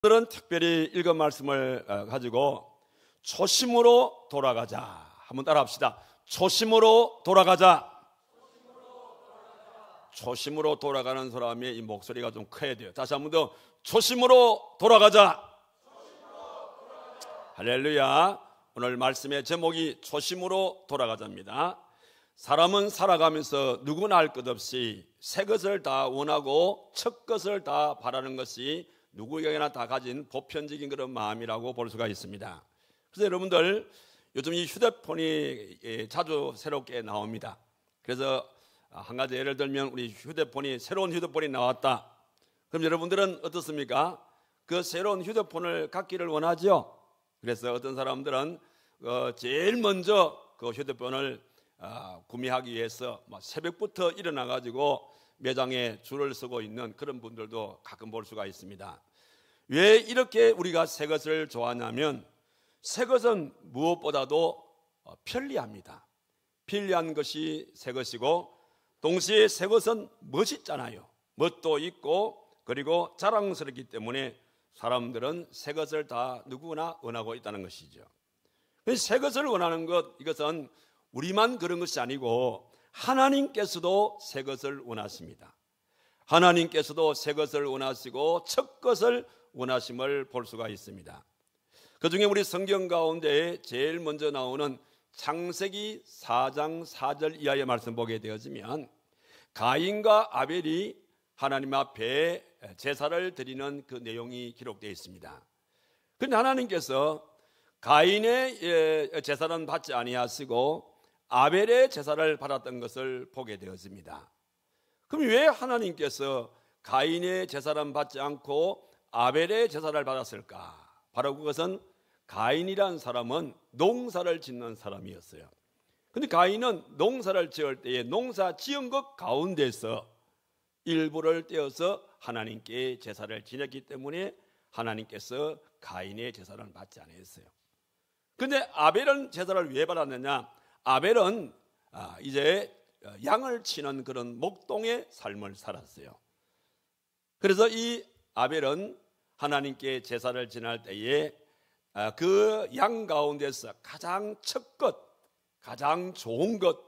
오늘은 특별히 읽은 말씀을 가지고 초심으로 돌아가자. 한번 따라합시다. 초심으로 돌아가자. 초심으로 돌아가는 사람의 이 목소리가 좀 커야 돼요. 다시 한번 더 초심으로 돌아가자. 할렐루야. 오늘 말씀의 제목이 초심으로 돌아가자입니다. 사람은 살아가면서 누구나 할 것 없이 새 것을 다 원하고 첫 것을 다 바라는 것이 누구에게나 다 가진 보편적인 그런 마음이라고 볼 수가 있습니다. 그래서 여러분들 요즘 이 휴대폰이 자주 새롭게 나옵니다. 그래서 한 가지 예를 들면 우리 새로운 휴대폰이 나왔다. 그럼 여러분들은 어떻습니까? 그 새로운 휴대폰을 갖기를 원하죠. 그래서 어떤 사람들은 제일 먼저 그 휴대폰을 구매하기 위해서 새벽부터 일어나 가지고 매장에 줄을 서고 있는 그런 분들도 가끔 볼 수가 있습니다. 왜 이렇게 우리가 새 것을 좋아하냐면 새 것은 무엇보다도 편리합니다. 편리한 것이 새 것이고 동시에 새 것은 멋있잖아요. 멋도 있고 그리고 자랑스럽기 때문에 사람들은 새 것을 다 누구나 원하고 있다는 것이죠. 새 것을 원하는 것, 이것은 우리만 그런 것이 아니고 하나님께서도 새 것을 원하십니다. 하나님께서도 새 것을 원하시고 첫 것을 원하심을 볼 수가 있습니다. 그중에 우리 성경 가운데 제일 먼저 나오는 창세기 4장 4절 이하의 말씀 보게 되어지면 가인과 아벨이 하나님 앞에 제사를 드리는 그 내용이 기록되어 있습니다. 그런데 하나님께서 가인의 제사는 받지 아니하시고 아벨의 제사를 받았던 것을 보게 되었습니다. 그럼 왜 하나님께서 가인의 제사를 받지 않고 아벨의 제사를 받았을까? 바로 그것은 가인이란 사람은 농사를 짓는 사람이었어요. 그런데 가인은 농사를 지을 때에 농사 지은 것 가운데서 일부를 떼어서 하나님께 제사를 지냈기 때문에 하나님께서 가인의 제사를 받지 않았어요. 그런데 아벨은 제사를 왜 받았느냐? 아벨은 이제 양을 치는 그런 목동의 삶을 살았어요. 그래서 이 아벨은 하나님께 제사를 지낼 때에 그 양 가운데서 가장 첫 것, 가장 좋은 것,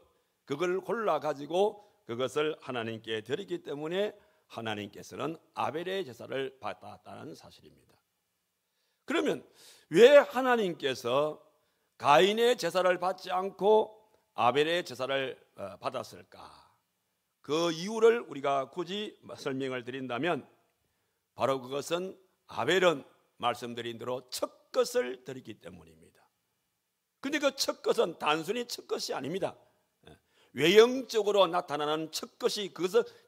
그걸 골라가지고 그것을 하나님께 드리기 때문에 하나님께서는 아벨의 제사를 받았다는 사실입니다. 그러면 왜 하나님께서 가인의 제사를 받지 않고 아벨의 제사를 받았을까? 그 이유를 우리가 굳이 설명을 드린다면 바로 그것은 아벨은 말씀드린 대로 첫 것을 드리기 때문입니다. 그런데 그 첫 것은 단순히 첫 것이 아닙니다. 외형적으로 나타나는 첫 것이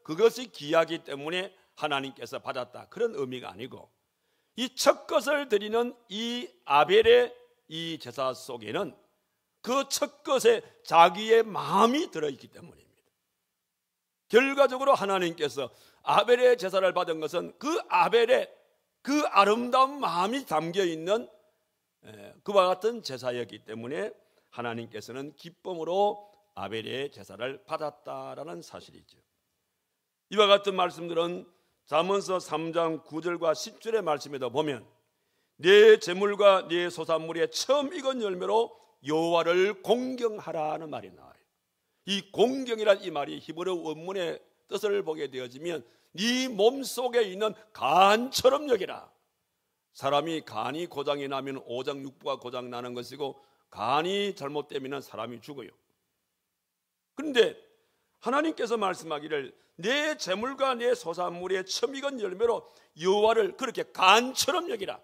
그것이 귀하기 때문에 하나님께서 받았다, 그런 의미가 아니고 이 첫 것을 드리는 이 아벨의 이 제사 속에는 그 첫 것에 자기의 마음이 들어있기 때문입니다. 결과적으로 하나님께서 아벨의 제사를 받은 것은 그 아벨의 그 아름다운 마음이 담겨있는 그와 같은 제사였기 때문에 하나님께서는 기쁨으로 아벨의 제사를 받았다라는 사실이죠. 이와 같은 말씀들은 잠언서 3장 9절과 10절의 말씀에도 보면 내 재물과 내 소산물의 처음 익은 열매로 여호와를 공경하라는 말이 나와요. 이 공경이란 이 말이 히브리 원문의 뜻을 보게 되어지면 네 몸속에 있는 간처럼 여기라. 사람이 간이 고장이 나면 오장육부가 고장 나는 것이고 간이 잘못되면 사람이 죽어요. 그런데 하나님께서 말씀하기를 내 재물과 내 소산물의 처음 익은 열매로 여호와를 그렇게 간처럼 여기라.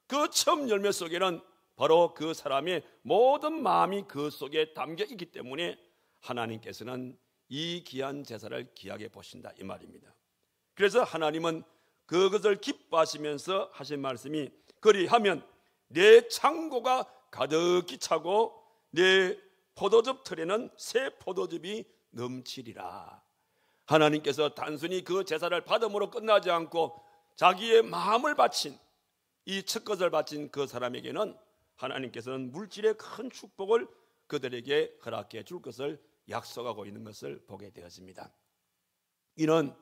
그 처음 열매 속에는 바로 그 사람의 모든 마음이 그 속에 담겨 있기 때문에 하나님께서는 이 귀한 제사를 귀하게 보신다, 이 말입니다. 그래서 하나님은 그것을 기뻐하시면서 하신 말씀이 그리하면 내 창고가 가득히 차고 내 포도즙 틀에는 새 포도즙이 넘치리라. 하나님께서 단순히 그 제사를 받음으로 끝나지 않고 자기의 마음을 바친 이 첫 것을 바친 그 사람에게는 하나님께서는 물질의 큰 축복을 그들에게 허락해 줄 것을 약속하고 있는 것을 보게 되었습니다. 이는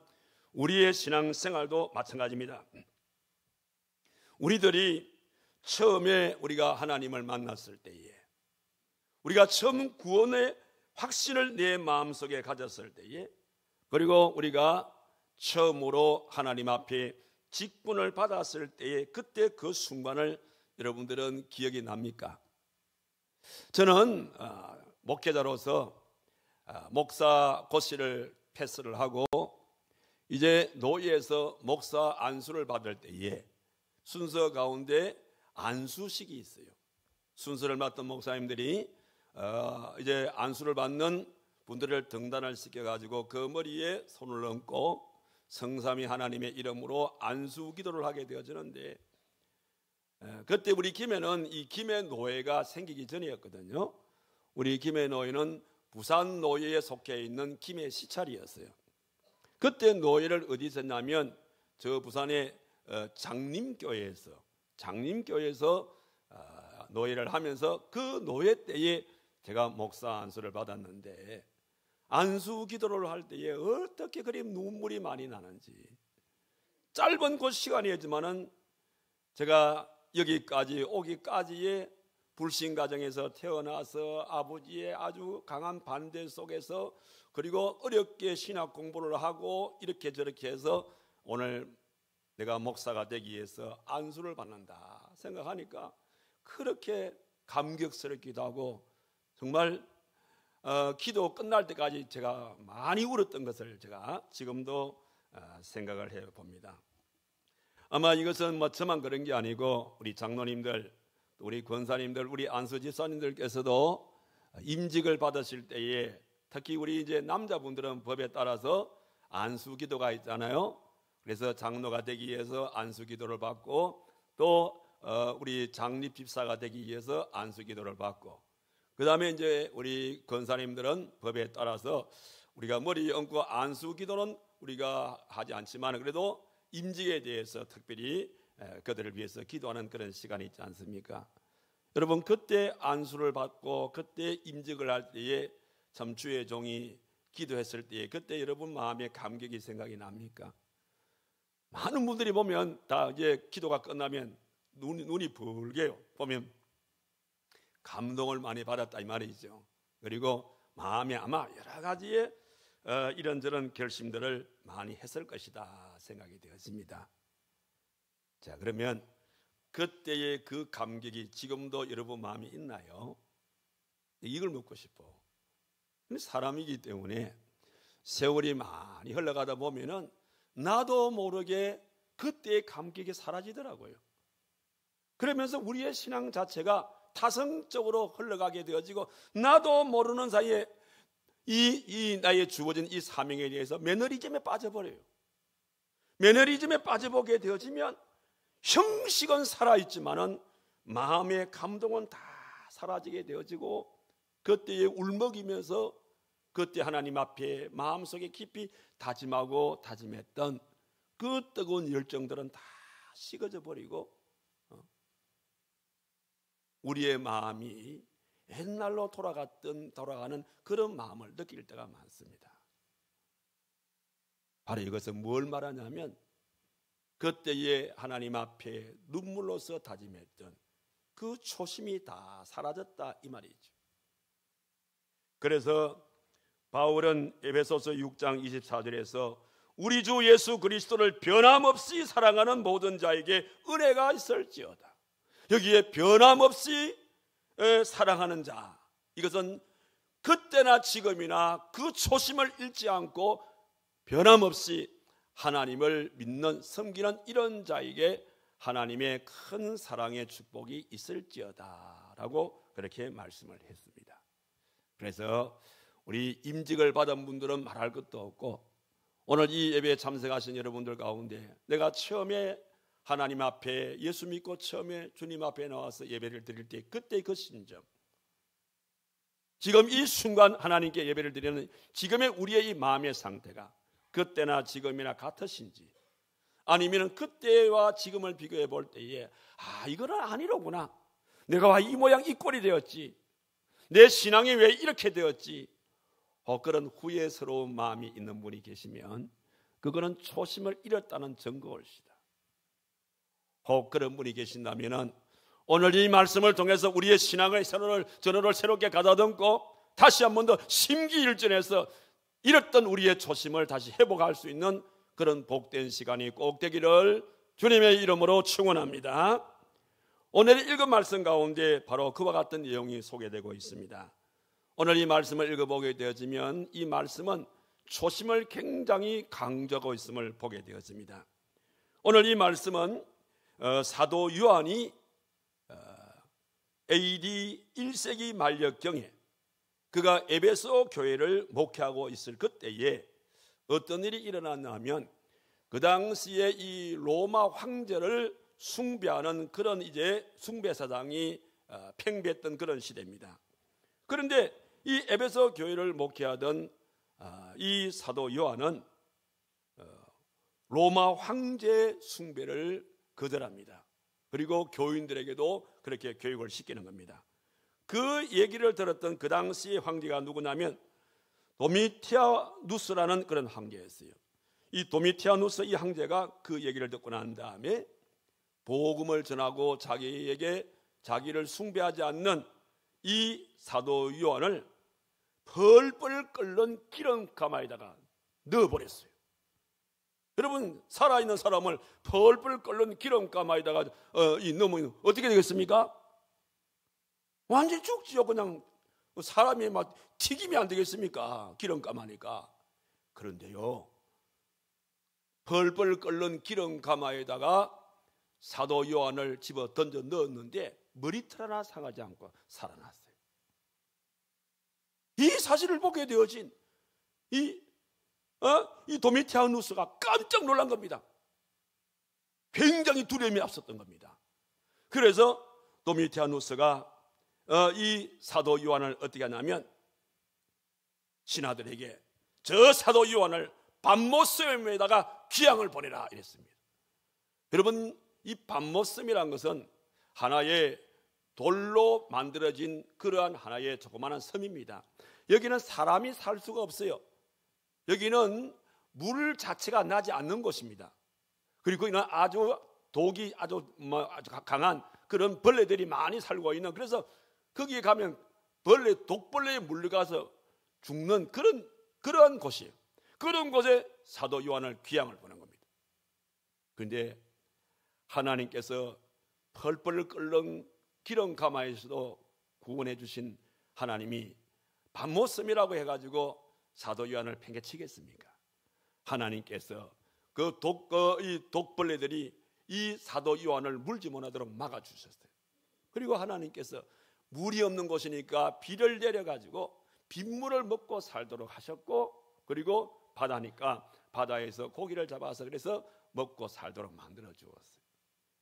우리의 신앙생활도 마찬가지입니다. 우리들이 처음에 우리가 하나님을 만났을 때에, 우리가 처음 구원의 확신을 내 마음속에 가졌을 때에, 그리고 우리가 처음으로 하나님 앞에 직분을 받았을 때에, 그때 그 순간을 여러분들은 기억이 납니까? 저는 목회자로서 목사 고시를 패스를 하고 이제 노예에서 목사 안수를 받을 때에 순서 가운데 안수식이 있어요. 순서를 맡은 목사님들이 이제 안수를 받는 분들을 등단을 시켜가지고 그 머리에 손을 얹고 성삼위 하나님의 이름으로 안수 기도를 하게 되어지는데, 그때 우리 김해는 이 김해 노예가 생기기 전이었거든요. 우리 김해 노예는 부산 노예에 속해 있는 김해 시찰이었어요. 그때 노예를 어디서 했냐면 저 부산의 장림교회에서 노예를 하면서 그 노예 때에 제가 목사 안수를 받았는데, 안수 기도를 할 때에 어떻게 그리 눈물이 많이 나는지. 짧은 그 시간이었지만은 제가 여기까지 오기까지의 불신 가정에서 태어나서 아버지의 아주 강한 반대 속에서, 그리고 어렵게 신학 공부를 하고 이렇게 저렇게 해서 오늘 내가 목사가 되기 위해서 안수를 받는다 생각하니까 그렇게 감격스럽기도 하고, 정말 기도 끝날 때까지 제가 많이 울었던 것을 제가 지금도 생각을 해봅니다. 아마 이것은 저만 그런 게 아니고 우리 장로님들, 우리 권사님들, 우리 안수집사님들께서도 임직을 받으실 때에, 특히 우리 이제 남자분들은 법에 따라서 안수기도가 있잖아요. 그래서 장로가 되기 위해서 안수기도를 받고, 또 우리 장립집사가 되기 위해서 안수기도를 받고, 그 다음에 이제 우리 권사님들은 법에 따라서 우리가 머리에 얹고 안수기도는 우리가 하지 않지만 그래도 임직에 대해서 특별히 그들을 위해서 기도하는 그런 시간이 있지 않습니까? 여러분, 그때 안수를 받고 그때 임직을 할 때에 참 주의 종이 기도했을 때에 그때 여러분 마음에 감격이 생각이 납니까? 많은 분들이 보면 다 이제 기도가 끝나면 눈이 붉게요. 보면 감동을 많이 받았다 이 말이죠. 그리고 마음에 아마 여러 가지의 이런저런 결심들을 많이 했을 것이다 생각이 되었습니다. 자, 그러면 그때의 그 감격이 지금도 여러분 마음에 있나요? 이걸 묻고 싶어. 사람이기 때문에 세월이 많이 흘러가다 보면은 나도 모르게 그때의 감격이 사라지더라고요. 그러면서 우리의 신앙 자체가 타성적으로 흘러가게 되어지고, 나도 모르는 사이에 이 나의 주어진 이 사명에 대해서 매너리즘에 빠져버려요. 매너리즘에 빠져보게 되어지면 형식은 살아있지만은 마음의 감동은 다 사라지게 되어지고, 그때에 울먹이면서 그때 하나님 앞에 마음속에 깊이 다짐하고 다짐했던 그 뜨거운 열정들은 다 식어져 버리고 우리의 마음이 옛날로 돌아가는 그런 마음을 느낄 때가 많습니다. 바로 이것은 뭘 말하냐면 그때의 하나님 앞에 눈물로서 다짐했던 그 초심이 다 사라졌다 이 말이죠. 그래서 바울은 에베소서 6장 24절에서 우리 주 예수 그리스도를 변함없이 사랑하는 모든 자에게 은혜가 있을지어다. 여기에 변함없이 사랑하는 자, 이것은 그때나 지금이나 그 초심을 잃지 않고 변함없이 하나님을 믿는 섬기는 이런 자에게 하나님의 큰 사랑의 축복이 있을지어다 라고 그렇게 말씀을 했습니다. 그래서 우리 임직을 받은 분들은 말할 것도 없고, 오늘 이 예배에 참석하신 여러분들 가운데 내가 처음에 하나님 앞에 예수 믿고 처음에 주님 앞에 나와서 예배를 드릴 때 그때 그 심정, 지금 이 순간 하나님께 예배를 드리는 지금의 우리의 이 마음의 상태가 그때나 지금이나 같으신지, 아니면 그때와 지금을 비교해 볼 때에 이거는 아니로구나, 내가 왜 이 모양 이 꼴이 되었지, 내 신앙이 왜 이렇게 되었지, 그런 후회스러운 마음이 있는 분이 계시면 그거는 초심을 잃었다는 증거일시다. 혹 그런 분이 계신다면은 오늘 이 말씀을 통해서 우리의 신앙의 전호를 새롭게 가다듬고 다시 한 번 더 심기일전해서 잃었던 우리의 초심을 다시 회복할 수 있는 그런 복된 시간이 꼭 되기를 주님의 이름으로 축원합니다. 오늘 읽은 말씀 가운데 바로 그와 같은 내용이 소개되고 있습니다. 오늘 이 말씀을 읽어보게 되어지면 이 말씀은 초심을 굉장히 강조하고 있음을 보게 되었습니다. 오늘 이 말씀은 사도 요한이 AD 1세기 말역경에 그가 에베소 교회를 목회하고 있을 그때에 어떤 일이 일어났나 하면 그 당시에 이 로마 황제를 숭배하는 그런 이제 숭배사상이 팽배했던 그런 시대입니다. 그런데 이 에베소 교회를 목회하던 이 사도 요한은 로마 황제의 숭배를 거절합니다. 그리고 교인들에게도 그렇게 교육을 시키는 겁니다. 그 얘기를 들었던 그 당시의 황제가 누구냐면 도미티아누스라는 그런 황제였어요. 이 도미티아누스 이 황제가 그 얘기를 듣고 난 다음에 복음을 전하고 자기에게 자기를 숭배하지 않는 이 사도 요한을 펄펄 끓는 기름 가마에다가 넣어버렸어요. 여러분, 살아있는 사람을 펄펄 끓는 기름 가마에다가 넣으면 어떻게 되겠습니까? 완전히 죽지요. 그냥 사람이 막 튀김이 안 되겠습니까? 기름 가마니까. 그런데요, 펄펄 끓는 기름 가마에다가 사도 요한을 집어 던져 넣었는데 머리털 하나 상하지 않고 살아났어요. 이 사실을 보게 되어진 이 도미티아누스가 깜짝 놀란 겁니다. 굉장히 두려움이 앞섰던 겁니다. 그래서 도미티아누스가 이 사도 요한을 어떻게 하냐면 신하들에게 저 사도 요한을 밤모섬에다가 귀양을 보내라 이랬습니다. 여러분, 이 밤모섬이란 것은 하나의 돌로 만들어진 그러한 하나의 조그마한 섬입니다. 여기는 사람이 살 수가 없어요. 여기는 물 자체가 나지 않는 곳입니다. 그리고 이는 아주 독이 아주 강한 그런 벌레들이 많이 살고 있는, 그래서 거기에 가면 독벌레에 물려가서 죽는 그런 곳이에요. 그런 곳에 사도 요한을 귀양을 보낸 겁니다. 그런데 하나님께서 펄펄 끓는 기름 가마에서도 구원해 주신 하나님이 밤모섬이라고 해가지고 사도 요한을 팽개치겠습니까? 하나님께서 이 독벌레들이 이 사도 요한을 물지 못하도록 막아주셨어요. 그리고 하나님께서 물이 없는 곳이니까 비를 내려가지고 빗물을 먹고 살도록 하셨고, 그리고 바다니까 바다에서 고기를 잡아서 그래서 먹고 살도록 만들어 주었어요.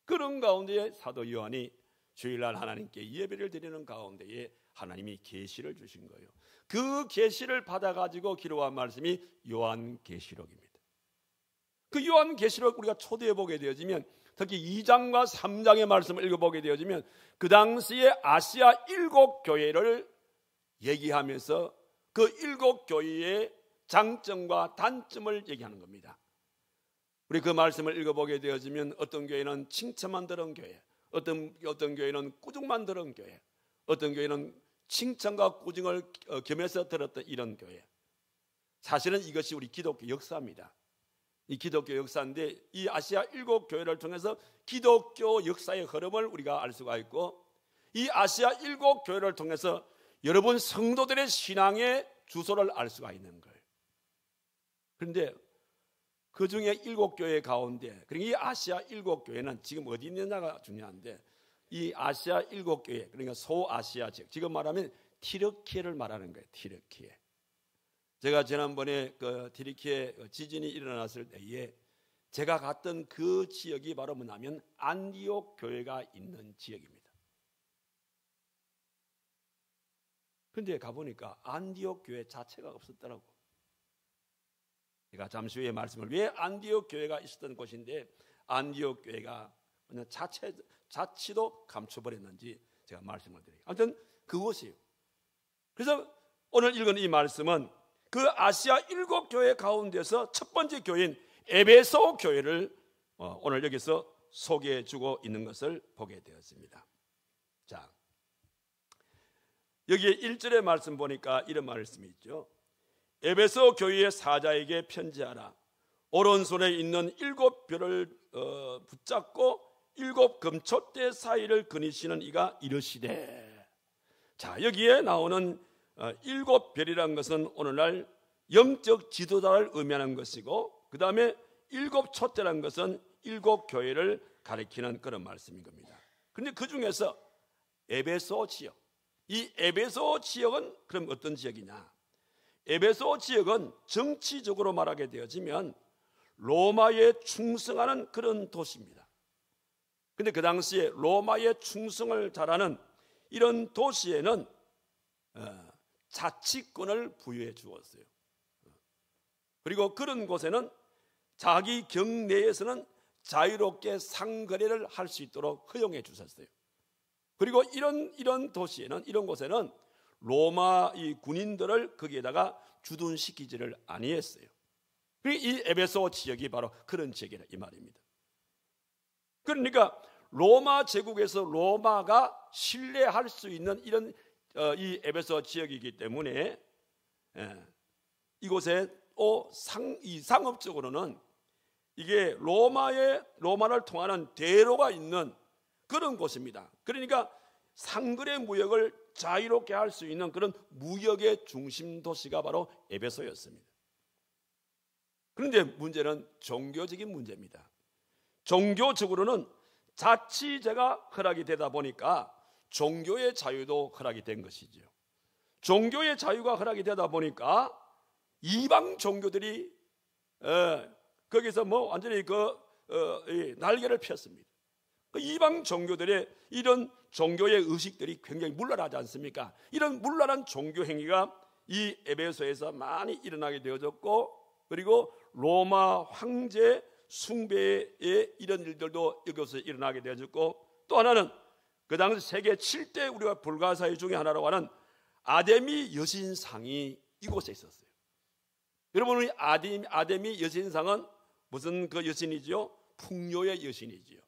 그런 가운데에 사도 요한이 주일날 하나님께 예배를 드리는 가운데에 하나님이 계시를 주신 거예요. 그 계시를 받아가지고 기록한 말씀이 요한계시록입니다. 그 요한계시록 우리가 초대해 보게 되어지면, 특히 2장과 3장의 말씀을 읽어보게 되어지면 그 당시에 아시아 7교회를 얘기하면서 그 7교회의 장점과 단점을 얘기하는 겁니다. 우리 그 말씀을 읽어보게 되어지면 어떤 교회는 칭찬만 들은 교회, 어떤 교회는 꾸중만 들은 교회, 어떤 교회는 칭찬과 꾸중을 겸해서 들었던 이런 교회. 사실은 이것이 우리 기독교 역사입니다. 이 기독교 역사인데 이 아시아 7교회를 통해서 기독교 역사의 흐름을 우리가 알 수가 있고, 이 아시아 7교회를 통해서 여러분 성도들의 신앙의 주소를 알 수가 있는 거예요. 그런데 그 중에 7교회 가운데, 그러니까 이 아시아 7교회는 지금 어디 있느냐가 중요한데, 이 아시아 7교회, 그러니까 소아시아 지역, 지금 말하면 티르키예를 말하는 거예요. 티르키예. 제가 지난번에 그 티르키예 지진이 일어났을 때에 제가 갔던 그 지역이 바로 뭐냐면 안디옥 교회가 있는 지역입니다. 그런데 가보니까 안디옥 교회 자체가 없었더라고. 제가 잠시 후에 말씀을, 왜 안디옥 교회가 있었던 곳인데 안디옥 교회가 그냥 자치도 감춰버렸는지 제가 말씀을 드려요. 아무튼 그곳이에요. 그래서 오늘 읽은 이 말씀은 그 아시아 7교회 가운데서 첫 번째 교회인 에베소 교회를 오늘 여기서 소개해 주고 있는 것을 보게 되었습니다. 자, 여기에 1절의 말씀 보니까 이런 말씀이 있죠. 에베소 교회의 사자에게 편지하라. 오른손에 있는 7별을 붙잡고 7 금촛대 사이를 거니시는 이가 이르시되. 자, 여기에 나오는 7별이라는 것은 오늘날 영적 지도자를 의미하는 것이고, 그 다음에 7 촛대라는 것은 7 교회를 가리키는 그런 말씀인 겁니다. 그런데 그 중에서 에베소 지역, 이 에베소 지역은 그럼 어떤 지역이냐? 에베소 지역은 정치적으로 말하게 되어지면 로마에 충성하는 그런 도시입니다. 근데 그 당시에 로마에 충성을 잘하는 이런 도시에는 자치권을 부여해 주었어요. 그리고 그런 곳에는 자기 경내에서는 자유롭게 상거래를 할 수 있도록 허용해 주셨어요. 그리고 이런 도시에는, 이런 곳에는 로마 이 군인들을 거기에다가 주둔시키지를 아니했어요. 이 에베소 지역이 바로 그런 지역이라 이 말입니다. 그러니까 로마 제국에서 로마가 신뢰할 수 있는 이런 이 에베소 지역이기 때문에 이곳에 상업적으로는 이게 로마를 통하는 대로가 있는 그런 곳입니다. 그러니까 상거래 무역을 자유롭게 할 수 있는 그런 무역의 중심 도시가 바로 에베소였습니다. 그런데 문제는 종교적인 문제입니다. 종교적으로는 자치제가 허락이 되다 보니까 종교의 자유도 허락이 된 것이죠. 종교의 자유가 허락이 되다 보니까 이방 종교들이 거기서 완전히 날개를 폈습니다. 그 이방 종교들의 이런 종교의 의식들이 굉장히 문란하지 않습니까? 이런 문란한 종교 행위가 이 에베소에서 많이 일어나게 되어졌고, 그리고 로마 황제 숭배의 이런 일들도 여기서 일어나게 되어졌고, 또 하나는 그 당시 세계 7대 우리가 불가사의 중에 하나라고 하는 아데미 여신상이 이곳에 있었어요. 여러분, 우리 아데미 여신상은 무슨 그 여신이지요? 풍요의 여신이지요.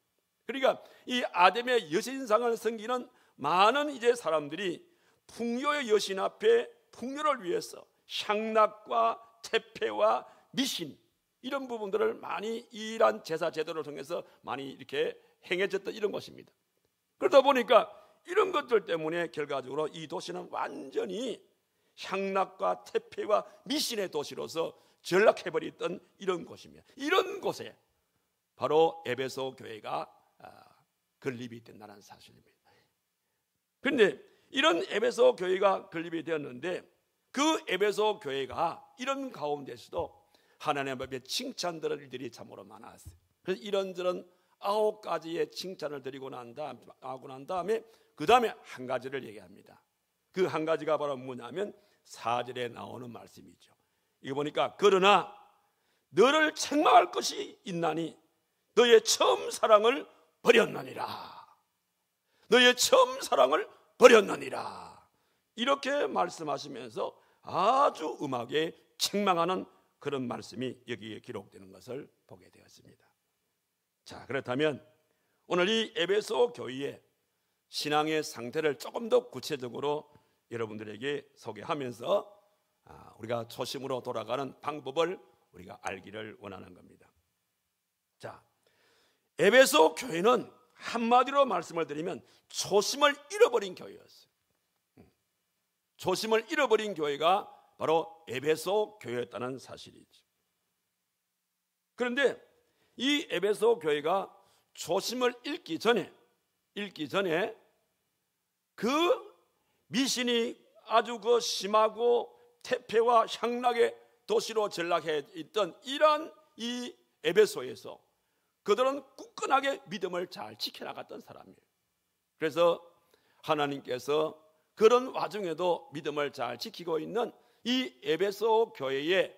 그러니까 이 아데미 여신상을 섬기는 많은 이제 사람들이 풍요의 여신 앞에 풍요를 위해서 향락과 태폐와 미신 이런 부분들을 많이 이러한 제사 제도를 통해서 많이 이렇게 행해졌던 이런 것입니다. 그러다 보니까 이런 것들 때문에 결과적으로 이 도시는 완전히 향락과 태폐와 미신의 도시로서 전락해버렸던 이런 곳입니다. 이런 곳에 바로 에베소 교회가 건립이 된다는 사실입니다. 그런데 이런 에베소 교회가 건립이 되었는데, 그 에베소 교회가 이런 가운데서도 하나님 앞에 칭찬드릴 일들이 참으로 많았어요. 그래서 이런저런 9가지의 칭찬을 드리고 난 다음에 그 다음에 한 가지를 얘기합니다. 그 한 가지가 바로 뭐냐면 4절에 나오는 말씀이죠. 이거 보니까 그러나 너를 책망할 것이 있나니 너의 처음 사랑을 버렸느니라. 너의 처음 사랑을 버렸느니라. 이렇게 말씀하시면서 아주 음하게 책망하는 그런 말씀이 여기에 기록되는 것을 보게 되었습니다. 자, 그렇다면 오늘 이 에베소 교회의 신앙의 상태를 조금 더 구체적으로 여러분들에게 소개하면서 우리가 초심으로 돌아가는 방법을 우리가 알기를 원하는 겁니다. 자, 에베소 교회는 한마디로 말씀을 드리면 초심을 잃어버린 교회였어요. 초심을 잃어버린 교회가 바로 에베소 교회였다는 사실이죠. 그런데 이 에베소 교회가 초심을 잃기 전에 그 미신이 아주 그 심하고 태폐와 향락의 도시로 전락해 있던 이러한 이 에베소에서 그들은 굳건하게 믿음을 잘 지켜나갔던 사람이에요. 그래서 하나님께서 그런 와중에도 믿음을 잘 지키고 있는 이 에베소 교회의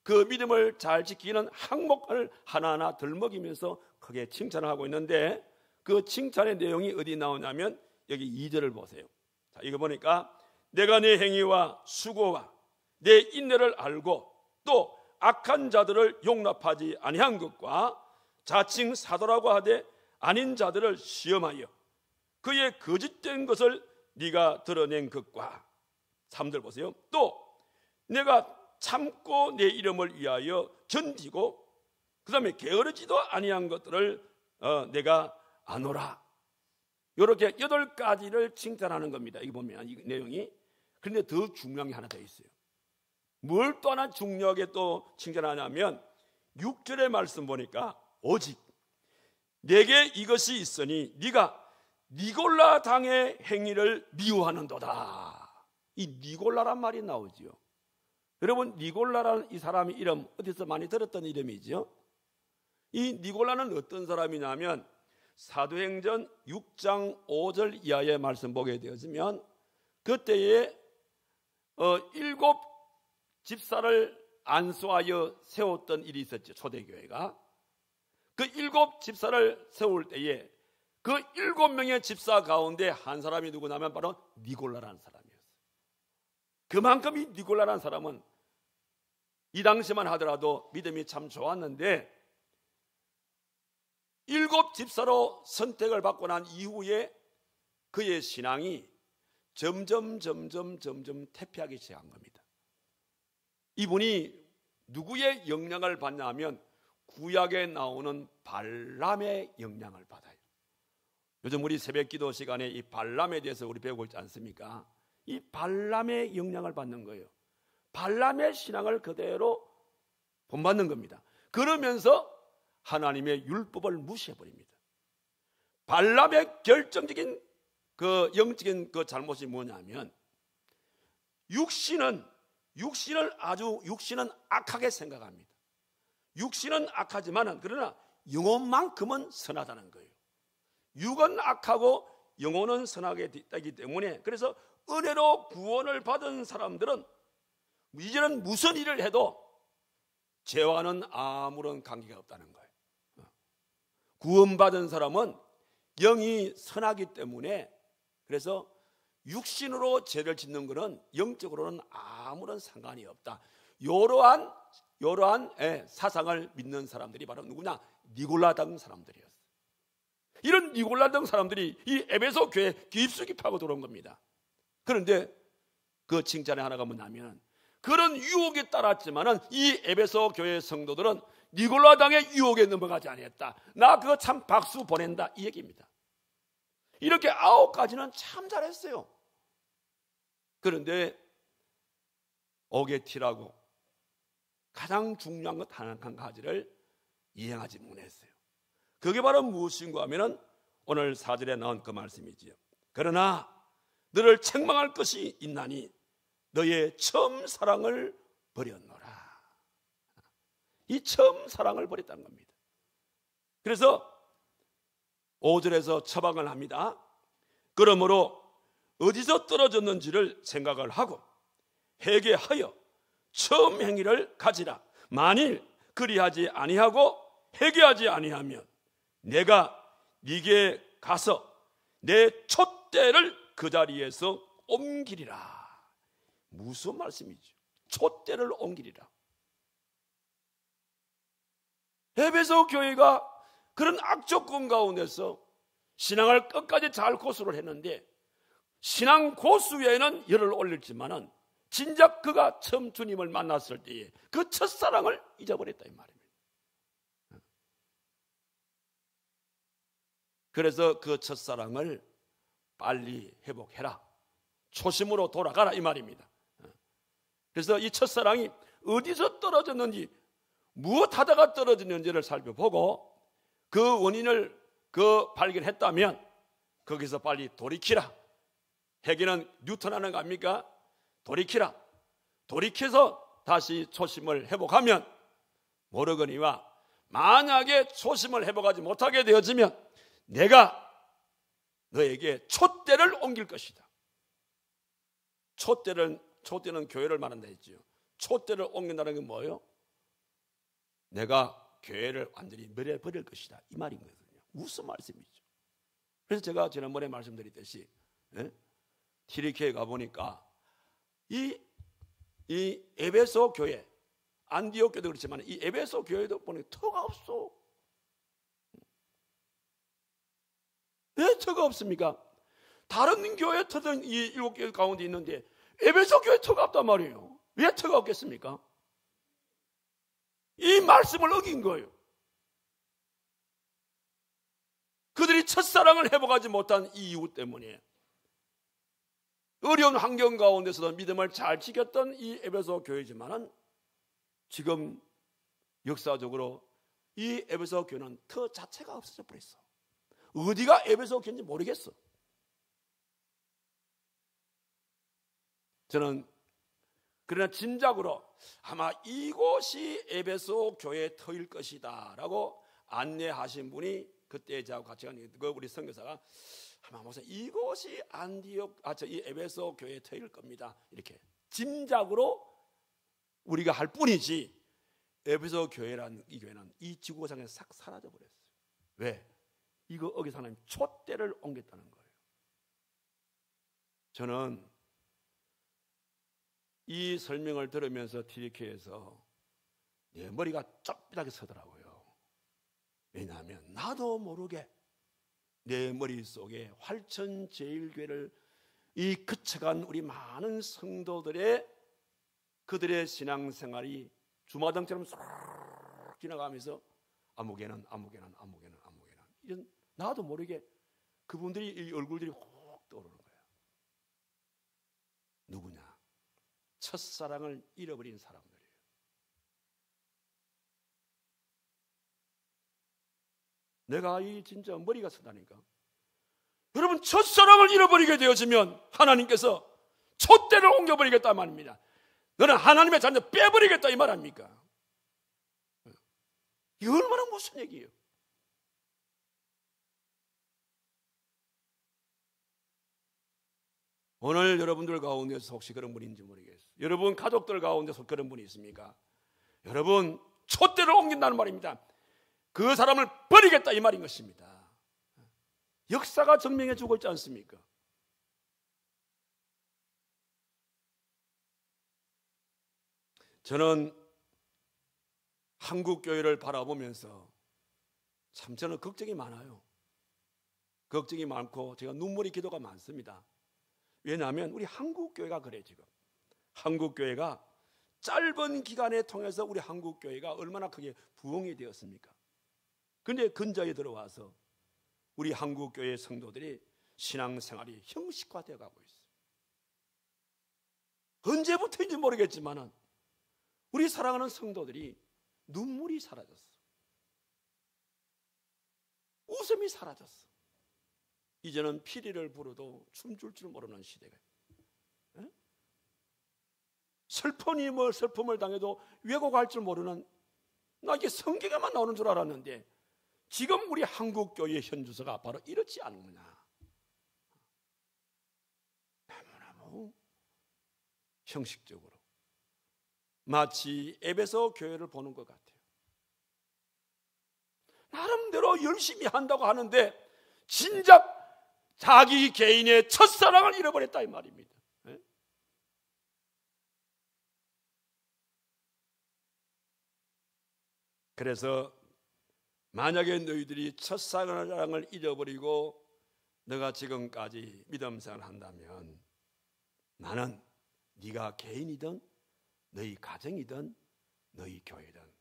그 믿음을 잘 지키는 항목을 하나하나 들먹이면서 크게 칭찬을 하고 있는데, 그 칭찬의 내용이 어디 나오냐면 여기 2절을 보세요. 자, 이거 보니까 내가 내 행위와 수고와 내 인내를 알고 또 악한 자들을 용납하지 아니한 것과 자칭 사도라고 하되 아닌 자들을 시험하여 그의 거짓된 것을 네가 드러낸 것과 3절 보세요. 또 내가 참고 내 이름을 위하여 견디고 그 다음에 게으르지도 아니한 것들을 내가 아노라. 이렇게 8가지를 칭찬하는 겁니다. 이거 보면 이 내용이. 그런데 더 중요한 게 하나 더 있어요. 뭘 또 하나 중요하게 또 칭찬하냐면 6절의 말씀 보니까 오직 내게 이것이 있으니 네가 니골라 당의 행위를 미워하는도다. 이 니골라란 말이 나오죠. 여러분, 니골라라는 이 사람의 이름 어디서 많이 들었던 이름이죠. 이 니골라는 어떤 사람이냐면 사도행전 6장 5절 이하의 말씀 보게 되어지면 그때에 7 집사를 안수하여 세웠던 일이 있었죠. 초대교회가. 그 7 집사를 세울 때에 그 7명의 집사 가운데 한 사람이 누구냐면 바로 니골라라는 사람이었어요. 그만큼 이 니골라라는 사람은 이 당시만 하더라도 믿음이 참 좋았는데 7 집사로 선택을 받고 난 이후에 그의 신앙이 점점 퇴폐하기 시작한 겁니다. 이분이 누구의 영향을 받냐면 구약에 나오는 발람의 영향을 받아요. 요즘 우리 새벽기도 시간에 이 발람에 대해서 우리 배우고 있지 않습니까? 이 발람의 영향을 받는 거예요. 발람의 신앙을 그대로 본받는 겁니다. 그러면서 하나님의 율법을 무시해버립니다. 발람의 결정적인 그 영적인 그 잘못이 뭐냐면 육신은 악하게 생각합니다. 육신은 악하지만은 그러나 영혼만큼은 선하다는 거예요. 육은 악하고 영혼은 선하게 되기 때문에 그래서 은혜로 구원을 받은 사람들은 이제는 무슨 일을 해도 죄와는 아무런 관계가 없다는 거예요. 구원받은 사람은 영이 선하기 때문에 그래서 육신으로 죄를 짓는 것은 영적으로는 아무런 상관이 없다. 이러한 사상을 믿는 사람들이 바로 누구냐? 니골라 등 사람들이었어요. 이런 니골라 등 사람들이 이 에베소 교회에 깊숙이 파고 들어온 겁니다. 그런데 그 칭찬의 하나가 뭐냐면 그런 유혹에 따랐지만은 이 에베소 교회 성도들은 니골라 당의 유혹에 넘어가지 않았다. 나 그거 참 박수 보낸다 이 얘기입니다. 이렇게 9가지는 참 잘했어요. 그런데 오게티라고 가장 중요한 것 한 가지를 이행하지 못했어요. 그게 바로 무엇인가 하면은 오늘 4절에 나온 그 말씀이지요. 그러나 너를 책망할 것이 있나니 너의 처음 사랑을 버렸노라. 이 처음 사랑을 버렸다는 겁니다. 그래서 5절에서 처방을 합니다. 그러므로 어디서 떨어졌는지를 생각을 하고 회개하여 처음 행위를 가지라. 만일 그리하지 아니하고 회개하지 아니하면 내가 네게 가서 내 촛대를 그 자리에서 옮기리라. 무슨 말씀이죠? 촛대를 옮기리라. 에베소 교회가 그런 악조건 가운데서 신앙을 끝까지 잘 고수를 했는데 신앙 고수에는 열을 올렸지만은 진작 그가 처음 주님을 만났을 때에 그 첫사랑을 잊어버렸다 이 말입니다. 그래서 그 첫사랑을 빨리 회복해라. 초심으로 돌아가라 이 말입니다. 그래서 이 첫사랑이 어디서 떨어졌는지 무엇하다가 떨어졌는지를 살펴보고 그 원인을 발견했다면 거기서 빨리 돌이키라. 회개는 뉴턴하는 거 아닙니까? 돌이키라. 돌이켜서 다시 초심을 회복하면 모르거니와 만약에 초심을 회복하지 못하게 되어지면 내가 너에게 촛대를 옮길 것이다. 촛대는 교회를 말한다 했죠. 촛대를 옮긴다는 게 뭐예요? 내가 교회를 완전히 멸해버릴 것이다 이 말인 거거든요. 무슨 말씀이죠? 그래서 제가 지난번에 말씀드렸듯이 티리케에 가보니까 이 에베소 교회, 안디옥 교회도 그렇지만 이 에베소 교회도 보니 터가 없어. 왜 터가 없습니까? 다른 교회 터는 이 7개 가운데 있는데 에베소 교회 터가 없단 말이에요. 왜 터가 없겠습니까? 이 말씀을 어긴 거예요. 그들이 첫사랑을 회복하지 못한 이유 때문에 어려운 환경 가운데서도 믿음을 잘 지켰던 이 에베소 교회지만은 지금 역사적으로 이 에베소 교회는 터 자체가 없어져 버렸어. 어디가 에베소 교회인지 모르겠어. 저는 그러나 짐작으로 아마 이곳이 에베소 교회의 터일 것이다 라고 안내하신 분이 그때 저하고 같이 간 우리 선교사가 아마 무슨 이곳이 이 에베소 교회의 터일 겁니다. 이렇게 짐작으로 우리가 할 뿐이지 에베소 교회라는 이 교회는 이 지구상에서 싹 사라져 버렸어요. 왜? 이거 어기서 하나님 촛대를 옮겼다는 거예요. 저는 이 설명을 들으면서 TDK에서 내 머리가 쩍비하게 서더라고요. 왜냐하면 나도 모르게 내 머릿속에 활천제일교회를 이 그쳐간 우리 많은 성도들의 그들의 신앙생활이 주마등처럼 쏙 지나가면서 아무개는 이런 나도 모르게 그분들이 이 얼굴들이 혹 떠오르는 거예요. 누구냐? 첫사랑을 잃어버린 사람들이에요. 내가 이 진짜 머리가 서다니까. 여러분, 첫사랑을 잃어버리게 되어지면 하나님께서 촛대를 옮겨버리겠다 말입니다. 너는 하나님의 자녀 빼버리겠다 이 말 아닙니까? 이거 얼마나 무슨 얘기예요? 오늘 여러분들 가운데서 혹시 그런 분인지 모르겠어요. 여러분 가족들 가운데서 그런 분이 있습니까? 여러분 촛대를 옮긴다는 말입니다. 그 사람을 버리겠다 이 말인 것입니다. 역사가 증명해 주고 있지 않습니까? 저는 한국 교회를 바라보면서 참 저는 걱정이 많아요. 걱정이 많고 제가 눈물이 기도가 많습니다. 왜냐하면 우리 한국 교회가 그래. 지금 한국 교회가 짧은 기간에 통해서 우리 한국 교회가 얼마나 크게 부흥이 되었습니까? 그런데 근저에 들어와서 우리 한국 교회 성도들이 신앙생활이 형식화되어 가고 있어요. 언제부터인지 모르겠지만은 우리 사랑하는 성도들이 눈물이 사라졌어. 웃음이 사라졌어. 이제는 피리를 불어도 춤출 줄 모르는 시대가. 에? 슬픔을 당해도 왜곡할 줄 모르는, 나 이게 성경에만 나오는 줄 알았는데 지금 우리 한국 교회의 현주소가 바로 이렇지 않느냐. 너무너무 형식적으로 마치 에베소 교회를 보는 것 같아요. 나름대로 열심히 한다고 하는데 진작 자기 개인의 첫사랑을 잃어버렸다 이 말입니다. 네? 그래서 만약에 너희들이 첫사랑을 잃어버리고 너가 지금까지 믿음생활을 한다면 나는 네가 개인이든 너희 가정이든 너희 교회든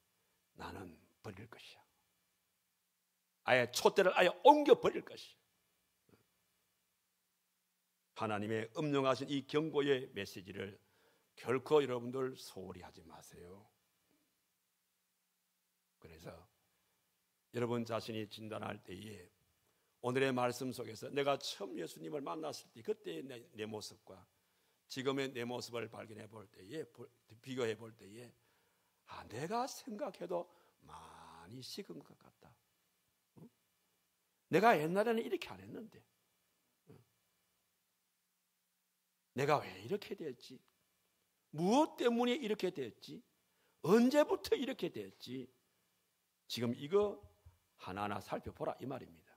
나는 버릴 것이야. 아예 촛대를 아예 옮겨버릴 것이야. 하나님의 음령하신 이 경고의 메시지를 결코 여러분들 소홀히 하지 마세요. 그래서 여러분 자신이 진단할 때에 오늘의 말씀 속에서 내가 처음 예수님을 만났을 때 그때의 내 모습과 지금의 내 모습을 발견해 볼 때에, 비교해 볼 때에 내가 생각해도 많이 식은 것 같다. 내가 옛날에는 이렇게 안 했는데 내가 왜 이렇게 됐지? 무엇 때문에 이렇게 됐지? 언제부터 이렇게 됐지? 지금 이거 하나하나 살펴보라 이 말입니다.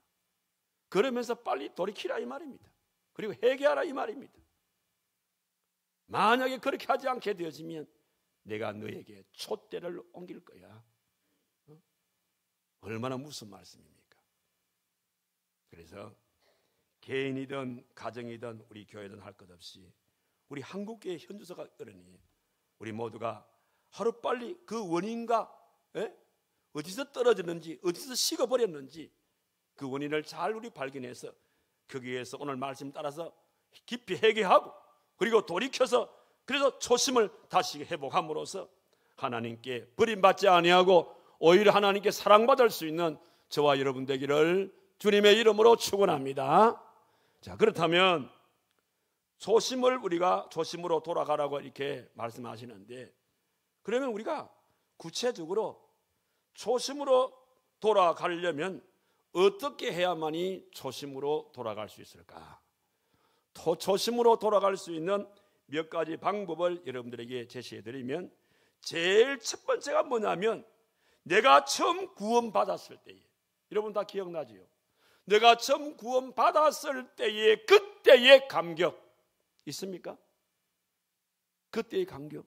그러면서 빨리 돌이키라 이 말입니다. 그리고 회개하라 이 말입니다. 만약에 그렇게 하지 않게 되어지면 내가 너에게 촛대를 옮길 거야. 얼마나 무슨 말씀입니까? 그래서 개인이든 가정이든 우리 교회든 할 것 없이 우리 한국교회 현주소가 어른이 우리 모두가 하루빨리 그 원인과 어디서 떨어졌는지 어디서 식어버렸는지 그 원인을 잘 우리 발견해서 거기에서 오늘 말씀 따라서 깊이 회개하고 그리고 돌이켜서 그래서 초심을 다시 회복함으로써 하나님께 버림받지 아니하고 오히려 하나님께 사랑받을 수 있는 저와 여러분 되기를 주님의 이름으로 축원합니다. 자, 그렇다면 초심을 우리가 초심으로 돌아가라고 이렇게 말씀하시는데, 그러면 우리가 구체적으로 초심으로 돌아가려면 어떻게 해야만이 초심으로 돌아갈 수 있을까? 초심으로 돌아갈 수 있는 몇 가지 방법을 여러분들에게 제시해드리면, 제일 첫 번째가 뭐냐면 내가 처음 구원받았을 때에, 여러분 다 기억나지요? 내가 처음 구원받았을 때의 그때의 감격 있습니까? 그때의 감격.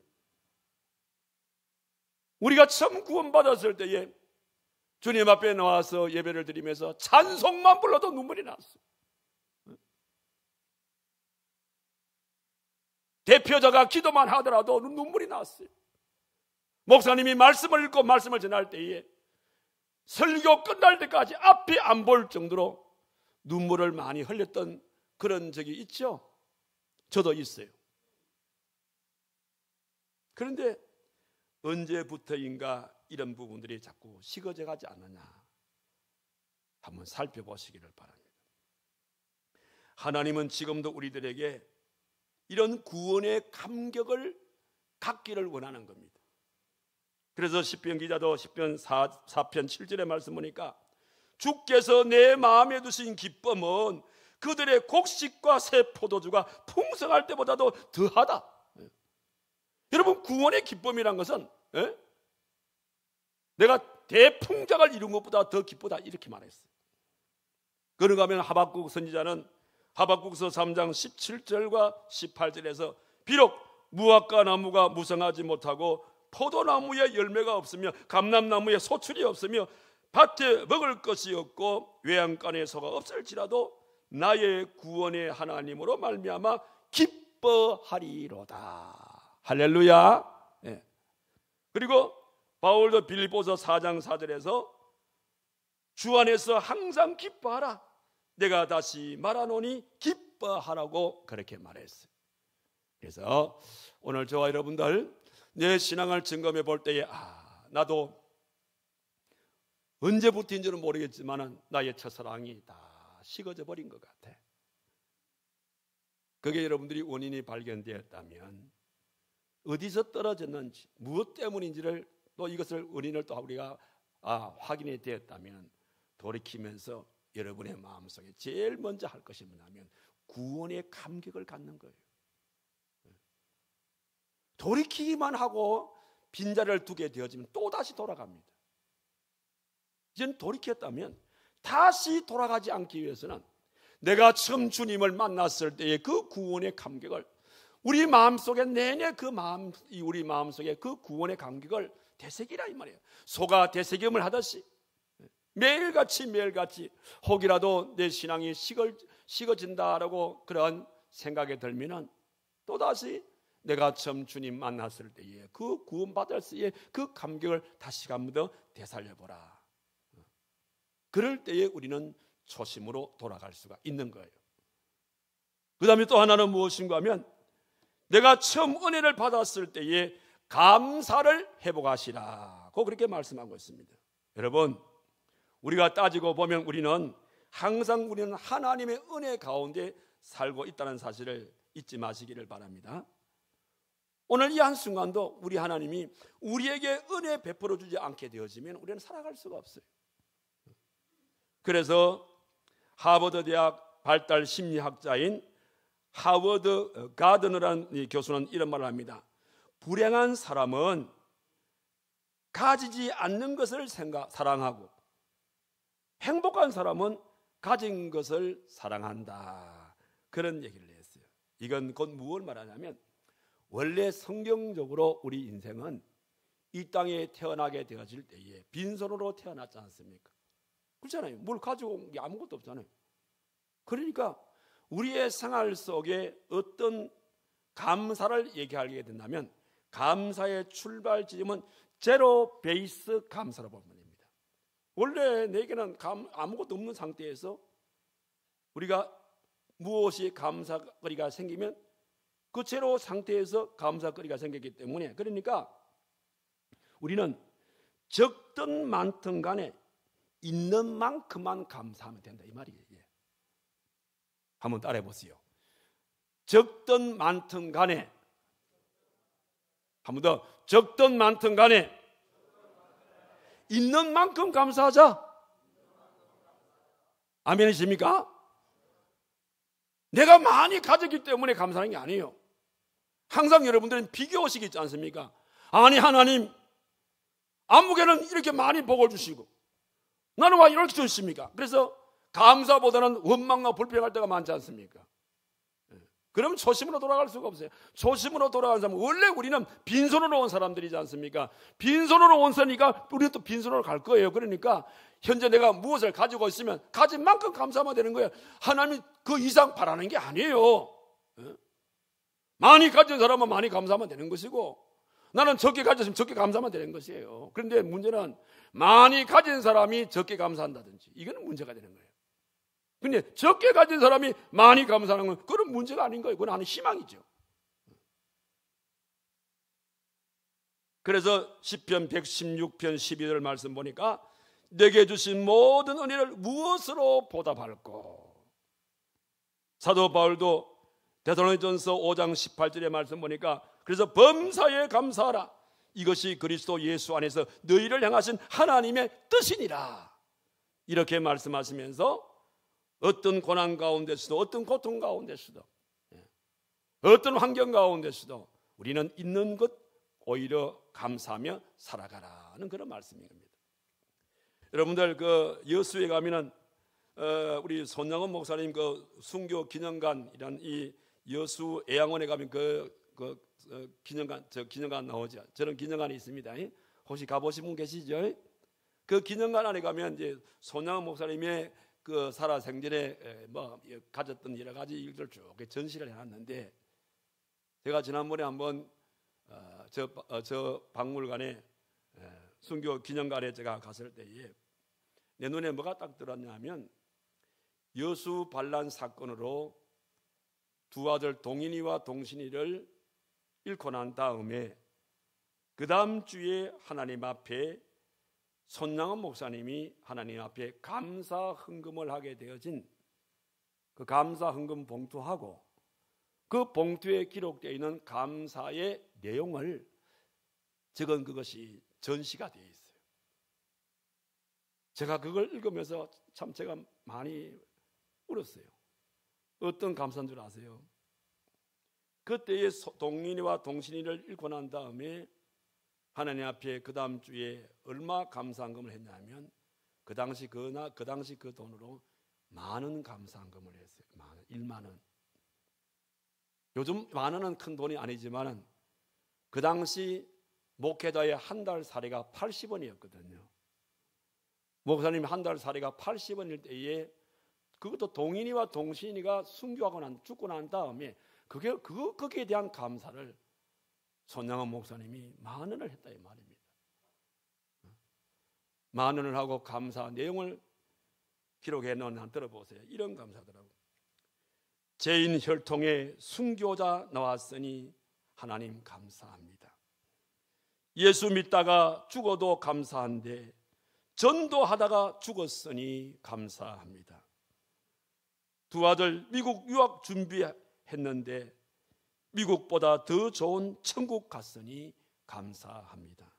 우리가 처음 구원받았을 때에 주님 앞에 나와서 예배를 드리면서 찬송만 불러도 눈물이 났어. 대표자가 기도만 하더라도 눈물이 났어요. 목사님이 말씀을 읽고 말씀을 전할 때에 설교 끝날 때까지 앞이 안 볼 정도로 눈물을 많이 흘렸던 그런 적이 있죠. 저도 있어요. 그런데 언제부터인가 이런 부분들이 자꾸 식어져 가지 않느냐 한번 살펴보시기를 바랍니다. 하나님은 지금도 우리들에게 이런 구원의 감격을 갖기를 원하는 겁니다. 그래서 시편 기자도 시편 4편 7절의 말씀 보니까 주께서 내 마음에 두신 기쁨은 그들의 곡식과 새 포도주가 풍성할 때보다도 더하다. 여러분, 구원의 기쁨이란 것은 내가 대풍작을 이룬 것보다 더 기쁘다 이렇게 말했어요. 그런가 하면 하박국 선지자는 하박국서 3장 17절과 18절에서 비록 무화과 나무가 무성하지 못하고 포도나무에 열매가 없으며 감람나무에 소출이 없으며 밭에 먹을 것이 없고 외양간에 소가 없을지라도 나의 구원의 하나님으로 말미암아 기뻐하리로다. 할렐루야. 네. 그리고 바울도 빌립보서 4장 4절에서 주 안에서 항상 기뻐하라. 내가 다시 말하노니 기뻐하라고 그렇게 말했어요. 그래서 오늘 저와 여러분들 내 신앙을 점검해 볼 때에 나도 언제부터인지는 모르겠지만 나의 첫사랑이 다 식어져 버린 것 같아. 그게 여러분들이 원인이 발견되었다면 어디서 떨어졌는지 무엇 때문인지를 또 이것을 원인을 또 우리가 확인이 되었다면 돌이키면서 여러분의 마음속에 제일 먼저 할 것이 뭐냐면 구원의 감격을 갖는 거예요. 돌이키기만 하고 빈자리를 두게 되어지면 또다시 돌아갑니다. 이제는 돌이켰다면 다시 돌아가지 않기 위해서는 내가 처음 주님을 만났을 때의 그 구원의 감격을 우리 마음속에 내내 우리 마음속에 그 구원의 감격을 되새기라 이 말이에요. 소가 되새김을 하듯이 매일같이 혹이라도 내 신앙이 식어진다라고 그런 생각이 들면은 또다시 내가 처음 주님 만났을 때에 그 구원받을 때의 그 감격을 다시 한 번 더 되살려보라. 그럴 때에 우리는 초심으로 돌아갈 수가 있는 거예요. 그 다음에 또 하나는 무엇인가 하면 내가 처음 은혜를 받았을 때에 감사를 회복하시라고 그렇게 말씀하고 있습니다. 여러분, 우리가 따지고 보면 우리는 항상 하나님의 은혜 가운데 살고 있다는 사실을 잊지 마시기를 바랍니다. 오늘 이 한순간도 우리 하나님이 우리에게 은혜 베풀어 주지 않게 되어지면 우리는 살아갈 수가 없어요. 그래서 하버드 대학 발달 심리학자인 하워드 가드너라는 교수는 이런 말을 합니다. 불행한 사람은 가지지 않는 것을 사랑하고 행복한 사람은 가진 것을 사랑한다. 그런 얘기를 했어요. 이건 곧 무엇을 말하냐면 원래 성경적으로 우리 인생은 이 땅에 태어나게 되어질 때에 빈손으로 태어났지 않습니까? 그렇잖아요. 뭘 가지고 온 게 아무것도 없잖아요. 그러니까 우리의 생활 속에 어떤 감사를 얘기하게 된다면 감사의 출발 지점은 제로 베이스 감사로 보면 됩니다. 원래 내게는 아무것도 없는 상태에서 우리가 무엇이 감사거리가 생기면 그 제로 상태에서 감사거리가 생겼기 때문에, 그러니까 우리는 적든 많든 간에 있는 만큼만 감사하면 된다, 이 말이에요. 한번 따라해 보세요. 적든 많든 간에, 한 번 더, 적든 많든 간에 있는 만큼 감사하자. 아멘이십니까? 내가 많이 가졌기 때문에 감사하는 게 아니에요. 항상 여러분들은 비교의식이 있지 않습니까? 아니, 하나님 아무개는 이렇게 많이 복을 주시고 나는 왜 이렇게 주십니까? 그래서 감사보다는 원망과 불평할 때가 많지 않습니까? 그럼 초심으로 돌아갈 수가 없어요. 초심으로 돌아가는 사람은, 원래 우리는 빈손으로 온 사람들이지 않습니까? 빈손으로 온서니까 우리는 또 빈손으로 갈 거예요. 그러니까 현재 내가 무엇을 가지고 있으면 가진 만큼 감사하면 되는 거예요. 하나님이 그 이상 바라는 게 아니에요. 많이 가진 사람은 많이 감사하면 되는 것이고, 나는 적게 가졌으면 적게 감사하면 되는 것이에요. 그런데 문제는 많이 가진 사람이 적게 감사한다든지, 이거는 문제가 되는 거예요. 근데 적게 가진 사람이 많이 감사하는 건 그런 문제가 아닌 거예요. 그건 하나의 희망이죠. 그래서 시편 116편 12절 말씀 보니까 내게 주신 모든 은혜를 무엇으로 보답할꼬. 사도 바울도 데살로니가전서 5장 18절의 말씀 보니까 그래서 범사에 감사하라. 이것이 그리스도 예수 안에서 너희를 향하신 하나님의 뜻이니라. 이렇게 말씀하시면서 어떤 고난 가운데서도, 어떤 고통 가운데서도, 어떤 환경 가운데서도 우리는 있는 것 오히려 감사하며 살아가라는 그런 말씀인 겁니다. 여러분들 그 여수에 가면은 우리 손양원 목사님 그 순교 기념관이란 이 여수 애양원에 가면 기념관 나오죠. 저런 기념관이 있습니다. 혹시 가보신 분 계시죠? 그 기념관 안에 가면 이제 손양원 목사님의 그 살아생전에 가졌던 여러 가지 일들을 쭉 전시를 해놨는데, 제가 지난번에 한번 저 박물관에 순교 기념관에 제가 갔을 때에 내 눈에 뭐가 딱 들었냐면, 여수 반란 사건으로 두 아들 동인이와 동신이를 잃고 난 다음에 그 다음 주에 하나님 앞에 손양원 목사님이 하나님 앞에 감사 헌금을 하게 되어진 그 감사 헌금 봉투하고 그 봉투에 기록되어 있는 감사의 내용을 적은 그것이 전시가 되어 있어요. 제가 그걸 읽으면서 참 제가 많이 울었어요. 어떤 감사인 줄 아세요? 그때의 동인이와 동신이를 잃고 난 다음에 하나님 앞에 그 다음 주에 얼마 감사헌금을 했냐면 그 당시 그 돈으로 많은 감사헌금을 했어요. 1만 원. 요즘 만 원은 큰 돈이 아니지만 그 당시 목회자의 한 달 사례가 80원이었거든요. 목사님 한 달 사례가 80원일 때에 그것도 동인이와 동신이가 순교하고 죽고 난 다음에 거기에 대한 감사를 손양원 목사님이 만 원을 했다 이 말입니다. 만 원을 하고 감사 내용을 기록해 놓은 한 들어보세요. 이런 감사더라고요. 죄인 혈통에 순교자 나왔으니 하나님 감사합니다. 예수 믿다가 죽어도 감사한데 전도하다가 죽었으니 감사합니다. 두 아들 미국 유학 준비했는데 미국보다 더 좋은 천국 갔으니 감사합니다.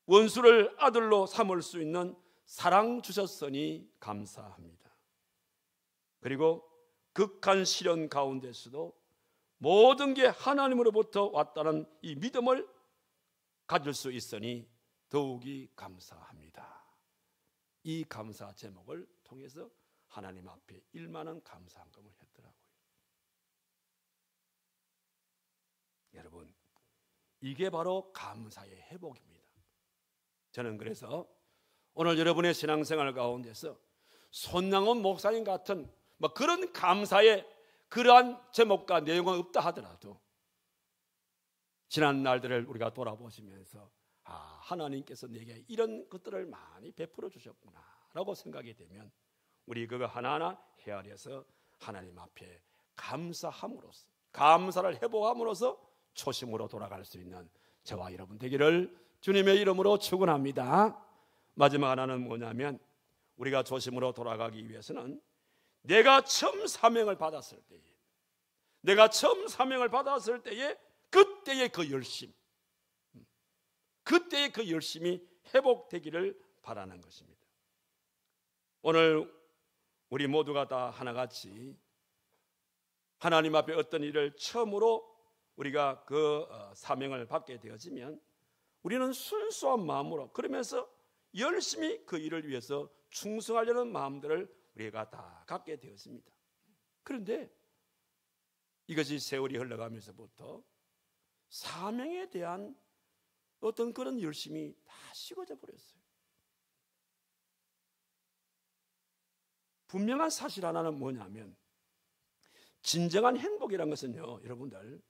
원수를 아들로 삼을 수 있는 사랑 주셨으니 감사합니다. 그리고 극한 시련 가운데서도 모든 게 하나님으로부터 왔다는 이 믿음을 가질 수 있으니 더욱이 감사합니다. 이 감사 제목을 통해서 하나님 앞에 1만 원 감사헌금을 했더라고요. 여러분, 이게 바로 감사의 회복입니다. 저는 그래서 오늘 여러분의 신앙생활 가운데서 손양원 목사님 같은 뭐 그런 감사의 그러한 제목과 내용은 없다 하더라도 지난 날들을 우리가 돌아보시면서 하나님께서 내게 이런 것들을 많이 베풀어 주셨구나 라고 생각이 되면 우리 그거 하나하나 헤아려서 하나님 앞에 감사함으로써, 감사를 회복함으로써 초심으로 돌아갈 수 있는 저와 여러분 되기를 주님의 이름으로 축원합니다. 마지막 하나는 뭐냐면, 우리가 초심으로 돌아가기 위해서는 내가 처음 사명을 받았을 때에 그때의 그 열심, 그때의 그 열심이 회복되기를 바라는 것입니다. 오늘 우리 모두가 다 하나같이 하나님 앞에 어떤 일을 처음으로 우리가 그 사명을 받게 되어지면 우리는 순수한 마음으로, 그러면서 열심히 그 일을 위해서 충성하려는 마음들을 우리가 다 갖게 되었습니다. 그런데 이것이 세월이 흘러가면서부터 사명에 대한 어떤 그런 열심이 다 식어져 버렸어요. 분명한 사실 하나는 뭐냐면, 진정한 행복이란 것은요, 여러분들,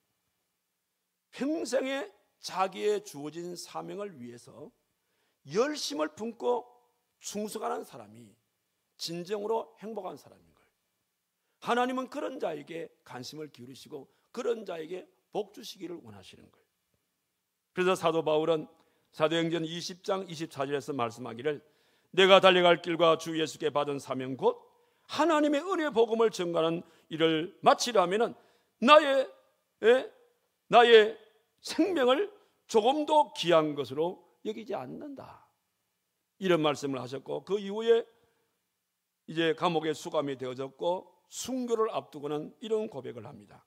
평생에 자기의 주어진 사명을 위해서 열심을 품고 충성하는 사람이 진정으로 행복한 사람인 거예요. 하나님은 그런 자에게 관심을 기울이시고 그런 자에게 복 주시기를 원하시는 거예요. 그래서 사도 바울은 사도행전 20장 24절에서 말씀하기를, 내가 달려갈 길과 주 예수께 받은 사명 곧 하나님의 은혜의 복음을 전가하는 일을 마치려 하면은 나의 생명을 조금도 귀한 것으로 여기지 않는다, 이런 말씀을 하셨고, 그 이후에 이제 감옥에 수감이 되어졌고 순교를 앞두고는 이런 고백을 합니다.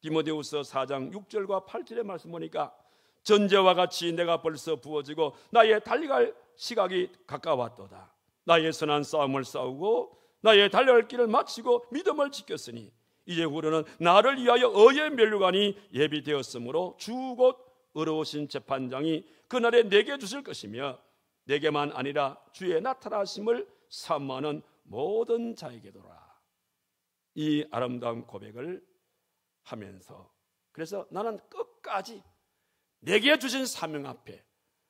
디모데후서 4장 6절과 8절의 말씀 보니까, 전제와 같이 내가 벌써 부어지고 나의 달려갈 시각이 가까웠도다. 나의 선한 싸움을 싸우고 나의 달려갈 길을 마치고 믿음을 지켰으니 이제 후로는 나를 위하여 의의 면류관이 예비되었으므로 주 곧 의로우신 재판장이 그날에 내게 주실 것이며, 내게만 아니라 주의 나타나심을 사모하는 모든 자에게도라. 이 아름다운 고백을 하면서, 그래서 나는 끝까지 내게 주신 사명 앞에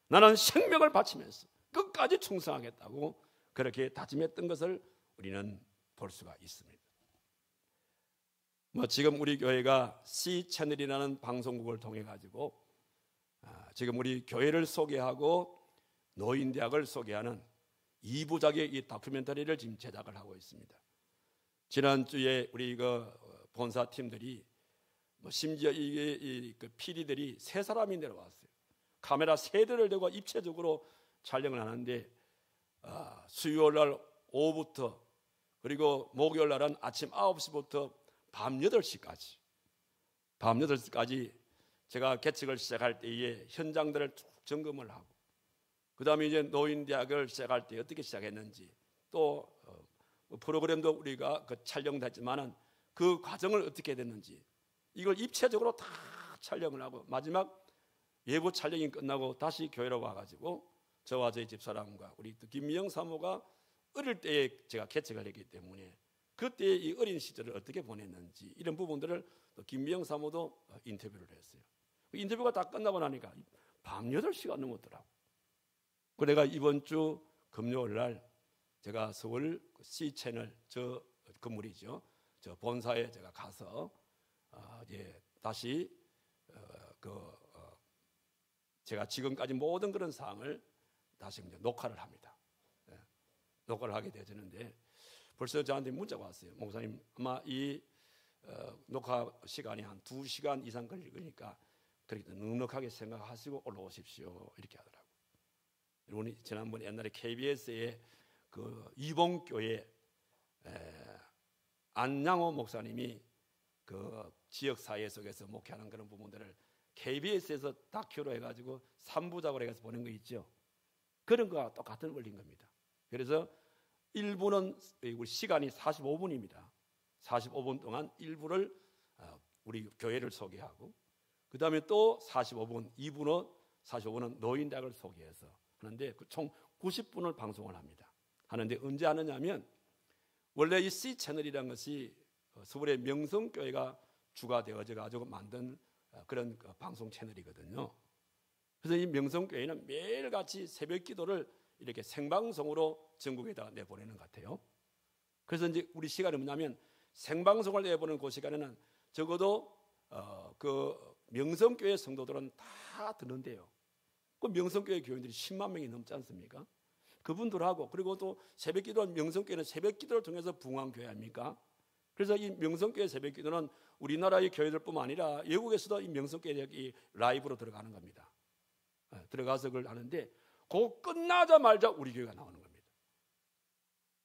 나는 생명을 바치면서 끝까지 충성하겠다고 그렇게 다짐했던 것을 우리는 볼 수가 있습니다. 지금 우리 교회가 C채널이라는 방송국을 통해 가지고 지금 우리 교회를 소개하고 노인대학을 소개하는 2부작의 이 다큐멘터리를 지금 제작을 하고 있습니다. 지난주에 우리 그 본사팀들이 심지어 그 PD들이 3사람이 내려왔어요. 카메라 3대를 대고 입체적으로 촬영을 하는데 수요일날 오후부터 그리고 목요일날은 아침 9시부터 밤 8시까지 제가 개척을 시작할 때에 현장들을 쭉 점검을 하고, 그 다음에 이제 노인대학을 시작할 때 어떻게 시작했는지, 또 프로그램도 우리가 그 촬영됐지만은 그 과정을 어떻게 됐는지 이걸 입체적으로 다 촬영을 하고, 마지막 외부 촬영이 끝나고 다시 교회로 와가지고 저와 저희 집사람과 우리 또 김미영 사모가 어릴 때에 제가 개척을 했기 때문에 그때 이 어린 시절을 어떻게 보냈는지 이런 부분들을 또 김미영 사모도 인터뷰를 했어요. 인터뷰가 다 끝나고 나니까 밤 8시가 넘었더라고. 그래가 이번 주 금요일 날 제가 서울 C채널 저 건물이죠, 저 본사에 제가 가서 이제 다시 제가 지금까지 모든 그런 사항을 다시 이제 녹화를 합니다. 녹화를 하게 되어지는데 벌써 저한테 문자가 왔어요. 목사님, 아마 이 녹화 시간이 한 2시간 이상 걸릴 거니까 그렇게 넉넉하게 생각하시고 올라오십시오, 이렇게 하더라고요. 여러분이 지난번에 옛날에 KBS에 그 이봉교회 안양호 목사님이 그 지역사회 속에서 목회하는 그런 부분들을 KBS에서 다큐로 해가지고 3부작으로 해서 보낸 거 있죠. 그런 거와 똑같은 원리인 겁니다. 그래서 1부는 우리 시간이 45분입니다. 45분 동안 1부를 우리 교회를 소개하고, 그 다음에 또 45분, 2부는 45분은 노인대학을 소개해서 하는데 총 90분을 방송을 합니다. 하는데 언제 하느냐면 원래 이 C 채널이라는 것이 서울의 명성교회가 주가 되어져 가지고 만든 그런 방송 채널이거든요. 그래서 이 명성교회는 매일같이 새벽 기도를 이렇게 생방송으로 전국에다 내보내는 것 같아요. 그래서 이제 우리 시간이 뭐냐면 생방송을 내보내는 그 시간에는 적어도 그 명성교회 성도들은 다 듣는데요. 그 명성교회 교인들이 10만 명이 넘지 않습니까? 그분들하고, 그리고 또 새벽 기도는, 명성교회는 새벽 기도를 통해서 부흥한 교회 아닙니까? 그래서 이 명성교회 새벽 기도는 우리나라의 교회들뿐만 아니라 외국에서도 이 명성교회 라이브로 들어가는 겁니다. 들어가서 그걸 하는데 그 끝나자마자 우리 교회가 나오는 겁니다.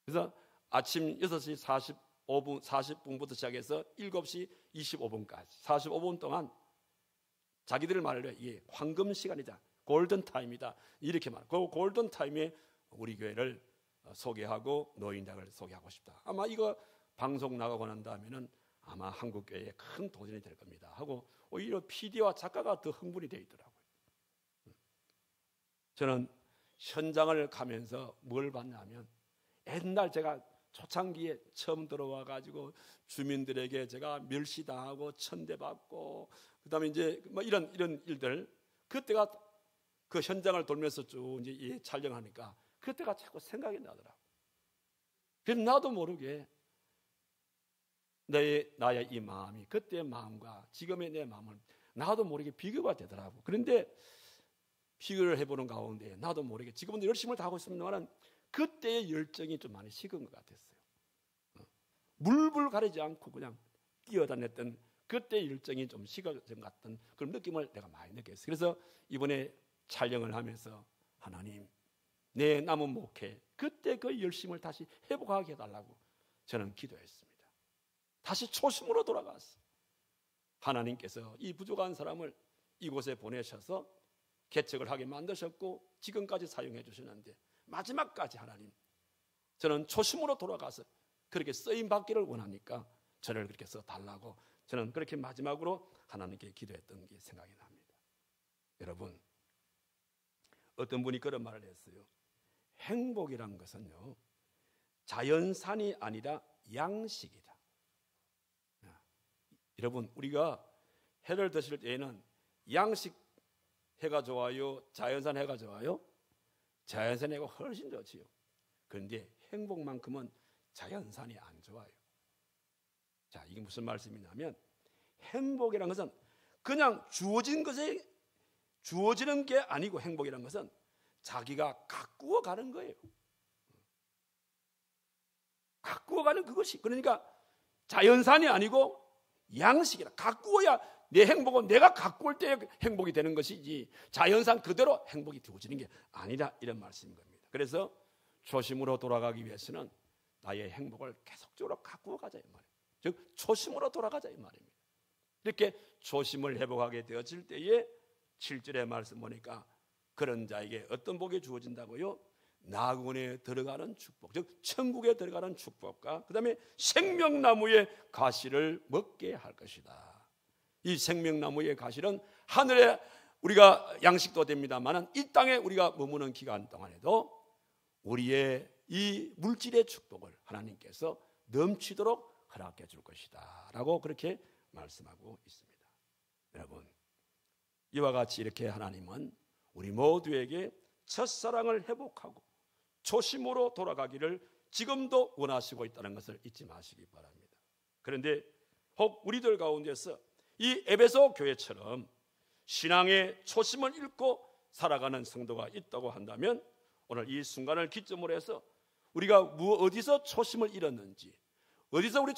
그래서 아침 6시 40분부터 시작해서 7시 25분까지 45분 동안 자기들 말로 이게 황금 시간이다, 골든 타임이다, 이렇게 말하고, 그 골든 타임에 우리 교회를 소개하고 노인당을 소개하고 싶다. 아마 이거 방송 나가고 난 다음에는 아마 한국 교회에 큰 도전이 될 겁니다 하고 오히려 PD와 작가가 더 흥분이 되어 있더라고요. 저는 현장을 가면서 뭘 봤냐면, 옛날 제가 초창기에 처음 들어와 가지고 주민들에게 제가 멸시당하고 천대받고, 그다음에 이제 뭐 이런 일들, 그때가 그 현장을 돌면서 쭉 이제 촬영하니까 그때가 자꾸 생각이 나더라고. 그래서 나도 모르게 나의 이 마음이, 그때의 마음과 지금의 내 마음을 나도 모르게 비교가 되더라고. 그런데 비교를 해보는 가운데 나도 모르게 지금은 열심을 다하고 있습니다만 그때의 열정이 좀 많이 식은 것 같았어요. 물불 가리지 않고 그냥 뛰어다녔던 그때의 열정이 좀 식어진 것 같은 그런 느낌을 내가 많이 느꼈어요. 그래서 이번에 촬영을 하면서 하나님, 내 남은 목회 그때 그 열심을 다시 회복하게 해달라고 저는 기도했습니다. 다시 초심으로 돌아갔어요. 하나님께서 이 부족한 사람을 이곳에 보내셔서 개척을 하게 만드셨고 지금까지 사용해 주시는데 마지막까지 하나님, 저는 초심으로 돌아가서 그렇게 쓰임 받기를 원하니까 저를 그렇게 써달라고 저는 그렇게 마지막으로 하나님께 기도했던 게 생각이 납니다. 여러분, 어떤 분이 그런 말을 했어요. 행복이란 것은요, 자연산이 아니라 양식이다. 여러분, 우리가 해를 드실 때에는 양식 해가 좋아요, 자연산 해가 좋아요? 자연산 해가 훨씬 좋지요. 그런데 행복만큼은 자연산이 안 좋아요. 자, 이게 무슨 말씀이냐면, 행복이란 것은 그냥 주어지는 게 아니고, 행복이란 것은 자기가 가꾸어 가는 거예요. 가꾸어 가는 그것이, 그러니까 자연산이 아니고 양식이라. 가꾸어야 내 행복은 내가 가꾸을 때 행복이 되는 것이지 자연산 그대로 행복이 되어지는 게 아니라, 이런 말씀인 겁니다. 그래서 초심으로 돌아가기 위해서는 나의 행복을 계속적으로 가꾸어 가자 이 말이에요. 즉 초심으로 돌아가자 이 말입니다. 이렇게 초심을 회복하게 되어질 때에 7절의 말씀 보니까 그런 자에게 어떤 복이 주어진다고요? 낙원에 들어가는 축복, 즉 천국에 들어가는 축복과 그 다음에 생명나무의 가시를 먹게 할 것이다. 이 생명나무의 가시는 하늘에 우리가 양식도 됩니다만 이 땅에 우리가 머무는 기간 동안에도 우리의 이 물질의 축복을 하나님께서 넘치도록 허락해 줄 것이다 라고 그렇게 말씀하고 있습니다. 여러분, 이와 같이 이렇게 하나님은 우리 모두에게 첫사랑을 회복하고 초심으로 돌아가기를 지금도 원하시고 있다는 것을 잊지 마시기 바랍니다. 그런데 혹 우리들 가운데서 이 에베소 교회처럼 신앙의 초심을 잃고 살아가는 성도가 있다고 한다면 오늘 이 순간을 기점으로 해서 우리가 어디서 초심을 잃었는지, 어디서 우리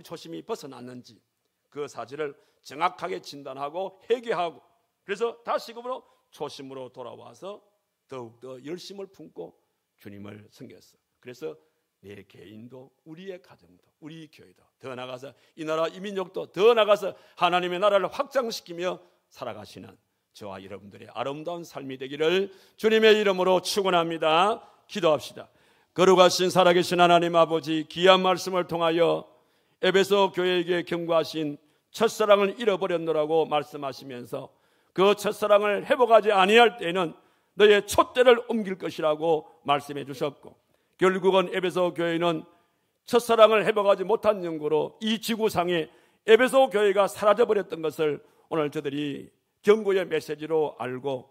초심이 벗어났는지 그 사실을 정확하게 진단하고 회개하고, 그래서 다시금으로 초심으로 돌아와서 더욱더 열심을 품고 주님을 섬겼어. 그래서 내 개인도, 우리의 가정도, 우리 교회도, 더 나아가서 이 나라 이 민족도 더 나아가서 하나님의 나라를 확장시키며 살아가시는 저와 여러분들의 아름다운 삶이 되기를 주님의 이름으로 축원합니다. 기도합시다. 거룩하신 살아계신 하나님 아버지, 귀한 말씀을 통하여 에베소 교회에게 경고하신 첫사랑을 잃어버렸노라고 말씀하시면서 그 첫사랑을 회복하지 아니할 때에는 너의 촛대를 옮길 것이라고 말씀해 주셨고, 결국은 에베소 교회는 첫사랑을 회복하지 못한 연고로 이 지구상에 에베소 교회가 사라져버렸던 것을 오늘 저들이 경고의 메시지로 알고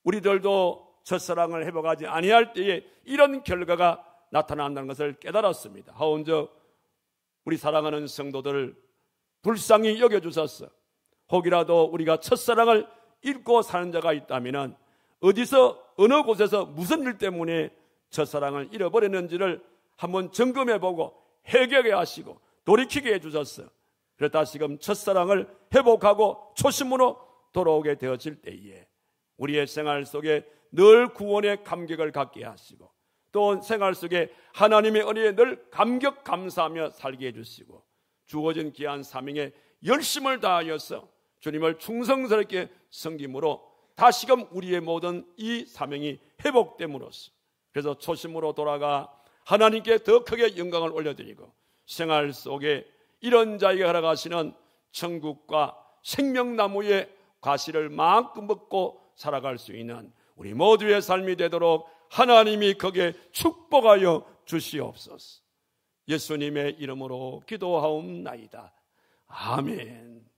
우리들도 첫사랑을 회복하지 아니할 때에 이런 결과가 나타난다는 것을 깨달았습니다. 하온즉 우리 사랑하는 성도들 불쌍히 여겨주셨어. 혹이라도 우리가 첫사랑을 잃고 사는 자가 있다면 어디서 어느 곳에서 무슨 일 때문에 첫사랑을 잃어버렸는지를 한번 점검해보고 해결해 하시고 돌이키게 해주셨어. 그래서 다시금 첫사랑을 회복하고 초심으로 돌아오게 되어질 때에 우리의 생활 속에 늘 구원의 감격을 갖게 하시고 또 생활 속에 하나님의 은혜에 늘 감격 감사하며 살게 해주시고 주어진 귀한 사명에 열심을 다하여서 주님을 충성스럽게 섬김으로 다시금 우리의 모든 이 사명이 회복됨으로써 그래서 초심으로 돌아가 하나님께 더 크게 영광을 올려드리고 생활 속에 이런 자에게 허락하시는 천국과 생명나무의 과실을 마음껏 먹고 살아갈 수 있는 우리 모두의 삶이 되도록 하나님이 거기에 축복하여 주시옵소서. 예수님의 이름으로 기도하옵나이다. 아멘.